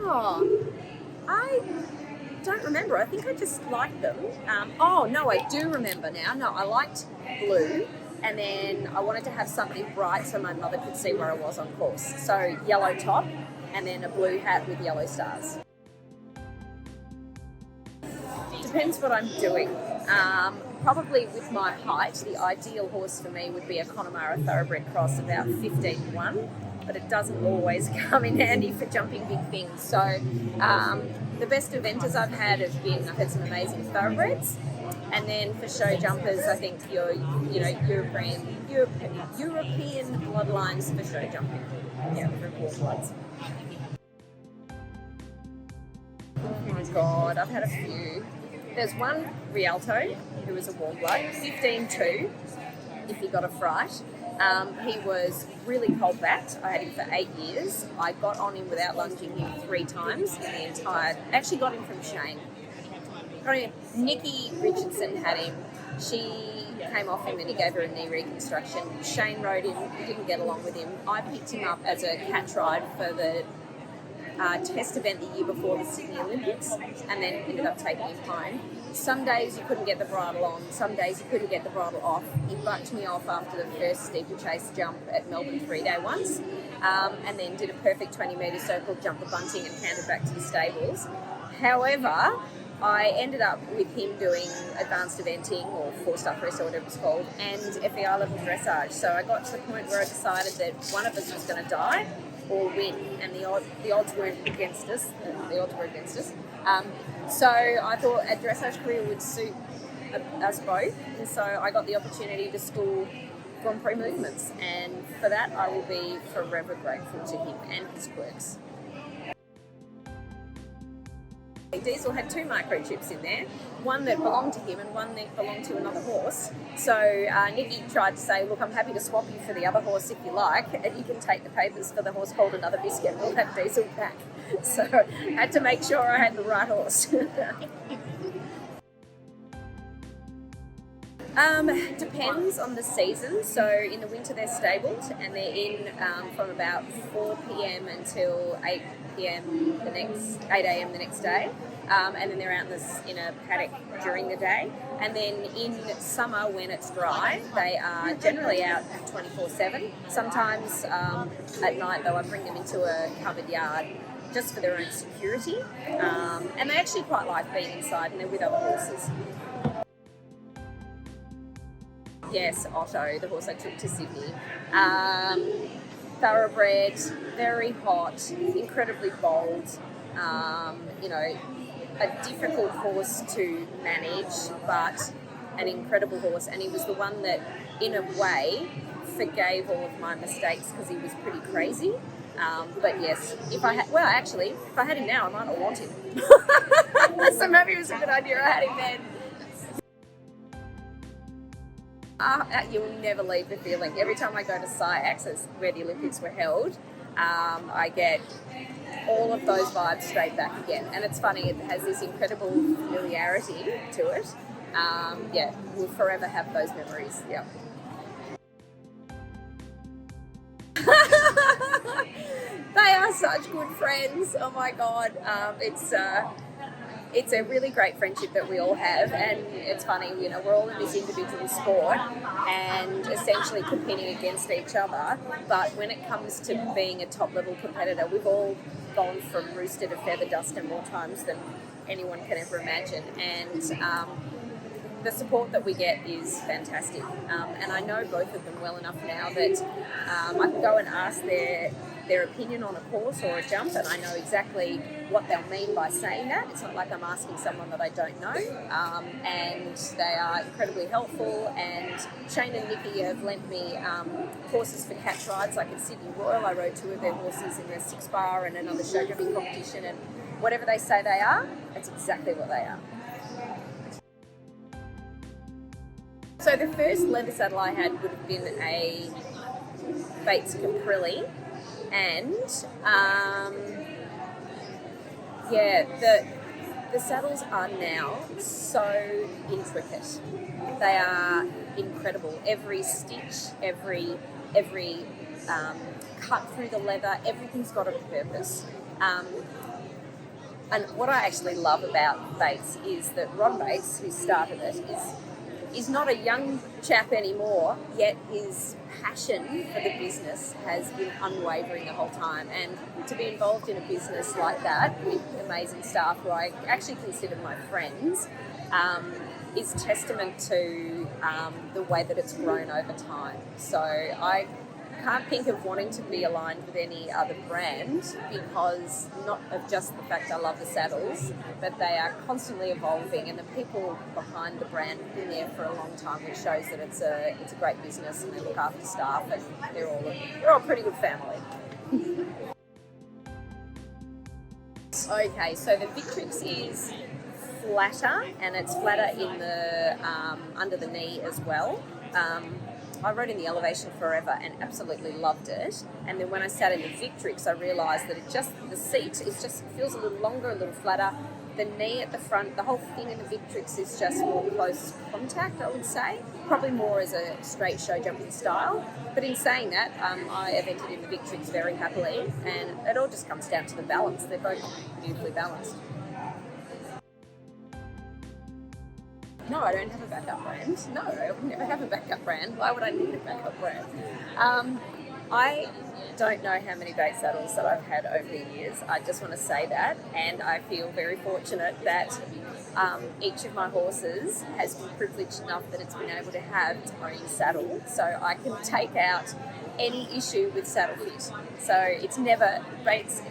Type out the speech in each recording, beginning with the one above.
Oh, I don't remember. I think I just liked them. No, I do remember now. No, I liked blue, and then I wanted to have something bright so my mother could see where I was on course. So yellow top, and then a blue hat with yellow stars. Depends what I'm doing. Probably with my height, the ideal horse for me would be a Connemara Thoroughbred Cross about 15-1, but it doesn't always come in handy for jumping big things. So the best eventers I've had I've had some amazing thoroughbreds, and then for show jumpers, I think your European bloodlines for show jumping. Yeah, for warm bloods. Oh my God, I've had a few. There's one Rialto who was a warm blood, 15-2 if he got a fright. He was really cold backed. I had him for 8 years. I got on him without lunging him 3 times in the entire. Actually, got him from Shane. Nikki Richardson had him. She came off him and he gave her a knee reconstruction. Shane rode him. Didn't get along with him. I picked him up as a catch ride for the test event the year before the Sydney Olympics, and then ended up taking him home. Some days you couldn't get the bridle on, some days you couldn't get the bridle off. He bucked me off after the first steeplechase jump at Melbourne 3-day once, and then did a perfect 20-metre circle, jumped the bunting and handed back to the stables. However, I ended up with him doing advanced eventing or 4-star press or whatever it's called, and FEI level dressage. So I got to the point where I decided that one of us was going to die or win, and the odds were against us. So I thought a dressage career would suit us both, and so I got the opportunity to school Grand Prix movements, and for that I will be forever grateful to him and his quirks. Diesel had 2 microchips in there, one that belonged to him and one that belonged to another horse. So Nikki tried to say, look, I'm happy to swap you for the other horse if you like, and you can take the papers for the horse called Another Biscuit and we'll have Diesel back. So I had to make sure I had the right horse. Depends on the season. So in the winter they're stabled and they're in from about 4 p.m. until 8 p.m. 8 a.m. the next day, and then they're out in a paddock during the day. And then in summer when it's dry, they are generally out 24/7. Sometimes at night though I bring them into a covered yard just for their own security, and they actually quite like being inside and they're with other horses. Yes, Otto, the horse I took to Sydney. Thoroughbred, very hot, incredibly bold, a difficult horse to manage, but an incredible horse. And he was the one that, in a way, forgave all of my mistakes because he was pretty crazy. But yes, if I had him now, I might not want him. So maybe it was a good idea I had him then. You'll never leave the feeling. Every time I go to SciAx, where the Olympics were held, I get all of those vibes straight back again. And it's funny, it has this incredible familiarity to it. We'll forever have those memories. Yeah. They are such good friends. Oh my God. It's a really great friendship that we all have, and it's funny, we're all in this individual sport and essentially competing against each other, but when it comes to being a top-level competitor, we've all gone from rooster to feather duster more times than anyone can ever imagine, and the support that we get is fantastic, and I know both of them well enough now that I can go and ask their opinion on a course or a jump, and I know exactly what they'll mean by saying that. It's not like I'm asking someone that I don't know, and they are incredibly helpful. And Shane and Nikki have lent me horses for catch rides, like at Sydney Royal. I rode 2 of their horses in their 6-bar and another show jumping competition, and whatever they say they are, that's exactly what they are. So the first leather saddle I had would have been a Bates Caprilli. And the saddles are now so intricate. They are incredible. Every stitch, every cut through the leather, everything's got a purpose. And what I actually love about Bates is that Ron Bates, who started it, is not a young chap anymore, yet his passion for the business has been unwavering the whole time. And to be involved in a business like that with amazing staff who I actually consider my friends is testament to the way that it's grown over time. So I can't think of wanting to be aligned with any other brand because not of just the fact I love the saddles, but they are constantly evolving, and the people behind the brand have been there for a long time, which shows that it's a great business and they look after staff, and they're all a pretty good family. Okay, so the Victrix is flatter, and it's flatter in the under the knee as well. I rode in the Elevation forever and absolutely loved it. And then when I sat in the Victrix, I realised that the seat feels a little longer, a little flatter. The knee at the front, the whole thing in the Victrix is just more close contact, I would say. Probably more as a straight show jumping style. But in saying that, I evented in the Victrix very happily, and it all just comes down to the balance. They're both beautifully balanced. No, I don't have a backup brand. No, I would never have a backup brand. Why would I need a backup brand? I don't know how many Bates saddles that I've had over the years. I just want to say that, and I feel very fortunate that each of my horses has been privileged enough that it's been able to have its own saddle, so I can take out any issue with saddle fit. So it's never Bates.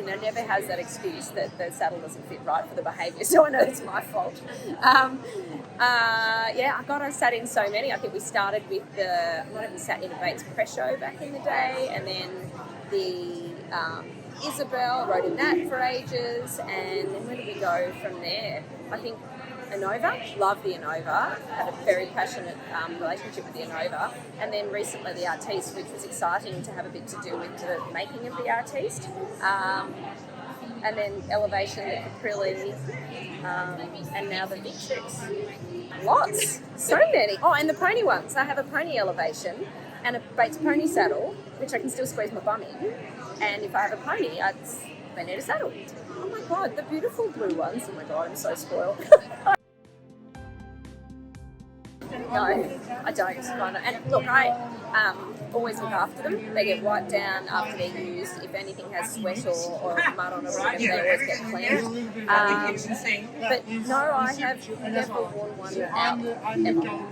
Never has that excuse that the saddle doesn't fit right for the behaviour, so I know it's my fault. I sat in so many. I think we started with I might have sat in a Bates press show back in the day, and then the Isabel, rode in that for ages, and then where did we go from there? I think Anova, loved the Anova, had a very passionate relationship with the Anova, and then recently the Artiste, which was exciting to have a bit to do with the making of the Artiste, and then Elevation, the Caprilli, and now the Victrix. Lots, so many. Oh, and the pony ones. I have a pony Elevation and a Bates pony saddle, which I can still squeeze my bum in, and if I have a pony, they need a saddle. Oh my God, the beautiful blue ones. Oh my God, I'm so spoiled. No, I don't. And look, I always look after them. They get wiped down after they're used. If anything has sweat or mud on it, they always get cleaned. But no, I have never worn one out ever.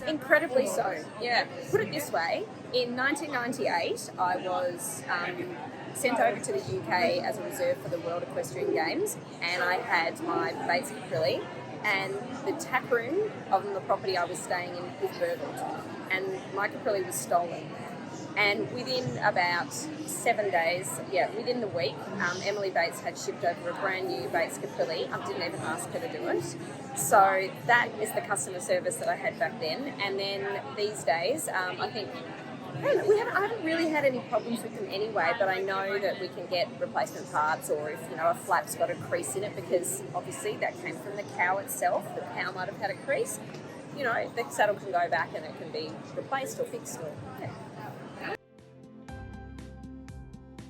Incredibly so, yeah. Put it this way, in 1998 I was sent over to the UK as a reserve for the World Equestrian Games, and I had my Bates Caprilli, and the tap room on the property I was staying in was burgled, and my Caprilli was stolen. And within about 7 days, within the week, Emily Bates had shipped over a brand new Bates Caprilli. I didn't even ask her to do it. So that is the customer service that I had back then. And then these days, I think, I haven't really had any problems with them anyway, but I know that we can get replacement parts, or if, a flap's got a crease in it, because obviously that came from the cow itself. The cow might have had a crease. The saddle can go back and it can be replaced or fixed or,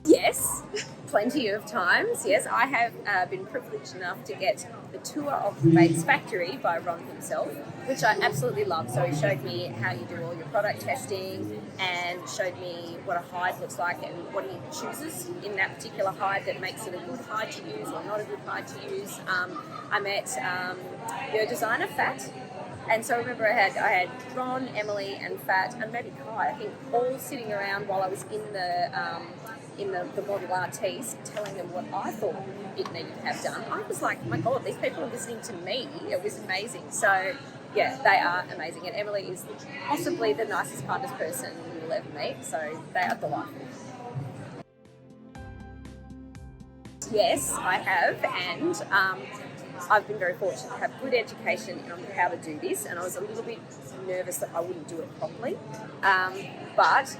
Yes, plenty of times. Yes, I have been privileged enough to get the tour of the Bates factory by Ron himself, which I absolutely love. So he showed me how you do all your product testing and showed me what a hide looks like and what he chooses in that particular hide that makes it a good hide to use or not a good hide to use. I met your designer, Fat. And so I remember I had Ron, Emily and Fat and maybe Kai, I think, all sitting around while I was in the model Artiste, telling them what I thought it needed to have done. I was like, oh my God, these people are listening to me. It was amazing. So yeah, they are amazing. And Emily is possibly the nicest, kindest person you will ever meet. So they are delightful. Yes, I have. And I've been very fortunate to have good education on how to do this, and I was a little bit nervous that I wouldn't do it properly. But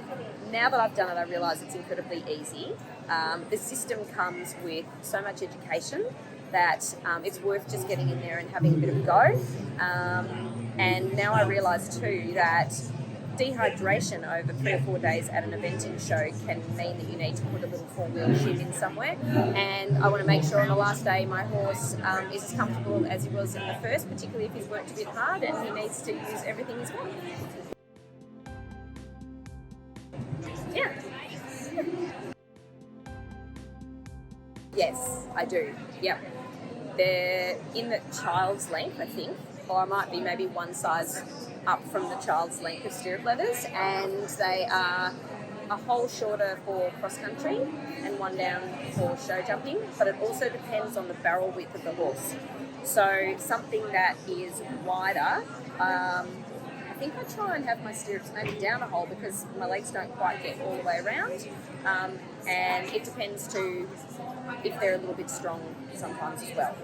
now that I've done it, I realise it's incredibly easy. The system comes with so much education that it's worth just getting in there and having a bit of a go. And now I realise too that dehydration over 3 or 4 days at an eventing show can mean that you need to put a little 4-wheel shim in somewhere. And I want to make sure on the last day my horse is as comfortable as he was in the first, particularly if he's worked a bit hard and he needs to use everything he's got. Yeah. Yes, I do. Yep. They're in the child's length, I think, or I might be maybe one size up from the child's length of stirrup leathers, and they are a hole shorter for cross country and one down for show jumping, but it also depends on the barrel width of the horse. So something that is wider, I think I try and have my stirrups maybe down a hole because my legs don't quite get all the way around, and it depends too if they're a little bit strong sometimes as well.